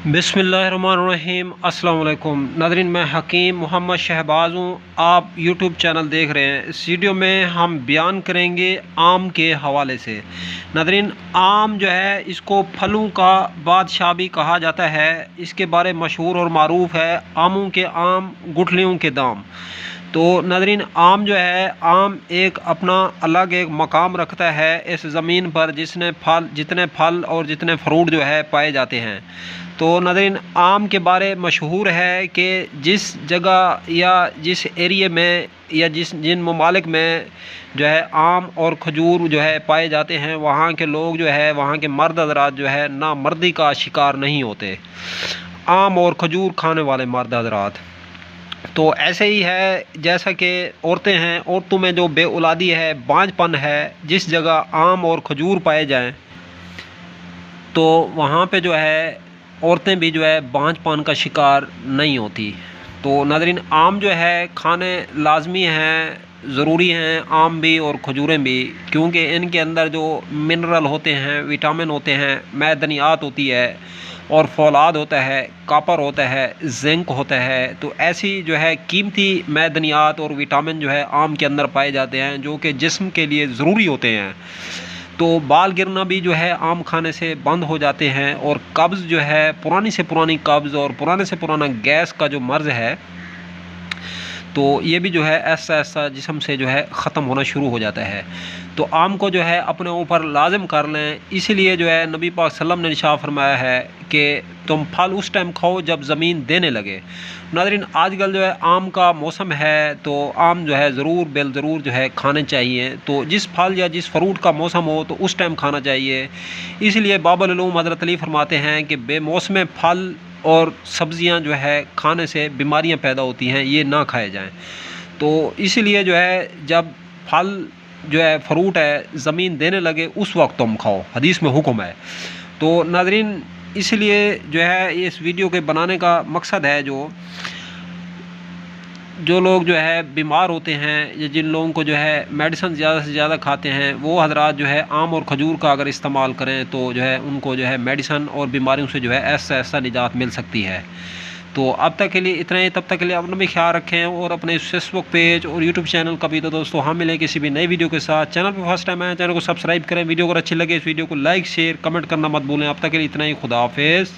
बिस्मिल्लाहिर्रहमानिर्रहीम। अस्सलाम वालेकुम नाज़रीन, मैं हकीम मोहम्मद शहबाज हूँ। आप यूट्यूब चैनल देख रहे हैं। इस वीडियो में हम बयान करेंगे आम के हवाले से। नाज़रीन, आम जो है इसको फलों का बादशाह भी कहा जाता है। इसके बारे मशहूर और मारूफ है, आमों के आम गुठलियों के दाम। तो नाज़रीन, आम जो है, आम एक अपना अलग एक मकाम रखता है इस ज़मीन पर, जितने फल और जितने फ्रूट जो है पाए जाते हैं। तो नाज़रीन, आम के बारे मशहूर है कि जिस जगह या जिस एरिए में या जिन ममालिक में जो है आम और खजूर जो है पाए जाते हैं, वहाँ के लोग जो है, वहाँ के मर्द हज़रात जो है ना मर्दी का शिकार नहीं होते, आम और खजूर खाने वाले मर्द हज़रात। तो ऐसे ही है जैसा कि औरतें हैं, औरतों में जो बेऔलादी है, बांझपन है, जिस जगह आम और खजूर पाए जाएं तो वहाँ पे जो है औरतें भी जो है बांझपन का शिकार नहीं होती। तो नाज़रीन, आम जो है खाने लाजमी हैं, ज़रूरी हैं आम भी और खजूरें भी, क्योंकि इनके अंदर जो मिनरल होते हैं, विटामिन होते हैं, मैदनियात होती है और फौलाद होता है, कॉपर होता है, जिंक होता है। तो ऐसी जो है कीमती मैदनियात और विटामिन जो है आम के अंदर पाए जाते हैं, जो कि जिस्म के लिए ज़रूरी होते हैं। तो बाल गिरना भी जो है आम खाने से बंद हो जाते हैं, और कब्ज़ जो है, पुरानी से पुरानी कब्ज़ और पुराने से पुराना गैस का जो मर्ज़ है, तो ये भी जो है ऐसा ऐसा जिस्म से जो है ख़त्म होना शुरू हो जाता है। तो आम को जो है अपने ऊपर लाजिम कर लें। इसीलिए जो है नबी पाक सल्लल्लाहु अलैहि वसल्लम ने इरशाद फरमाया है कि तुम फल उस टाइम खाओ जब ज़मीन देने लगे। नाज़रीन, आजकल जो है आम का मौसम है, तो आम जो है ज़रूर जो है खाने चाहिए। तो जिस फल या जिस फ्रूट का मौसम हो तो उस टाइम खाना चाहिए। इसलिए बाबुल उलूम हज़रत अली फरमाते हैं कि बेमौसम फल और सब्ज़ियां जो है खाने से बीमारियां पैदा होती हैं, ये ना खाए जाएं। तो इसीलिए जो है जब फल जो है फ्रूट है ज़मीन देने लगे उस वक्त तुम खाओ, हदीस में हुक्म है। तो नाज़रीन, इसलिए जो है इस वीडियो के बनाने का मकसद है, जो लोग जो है बीमार होते हैं या जिन लोगों को जो है मेडिसिन ज़्यादा से ज़्यादा खाते हैं, वो हजरात जो है आम और खजूर का अगर इस्तेमाल करें तो जो है उनको जो है मेडिसिन और बीमारियों से जो है ऐसा निजात मिल सकती है। तो अब तक के लिए इतना ही। तब तक के लिए अपना भी ख्याल रखें, और अपने फेसबुक पेज और यूट्यूब चैनल का भी। तो दोस्तों, हम मिले किसी भी नई वीडियो के साथ। चैनल पर फर्स्ट टाइम आए, चैनल को सब्सक्राइब करें। वीडियो अगर अच्छी लगे इस वीडियो को लाइक शेयर कमेंट करना मत भूलें। अब तक के लिए इतना ही। खुदा हाफिज़।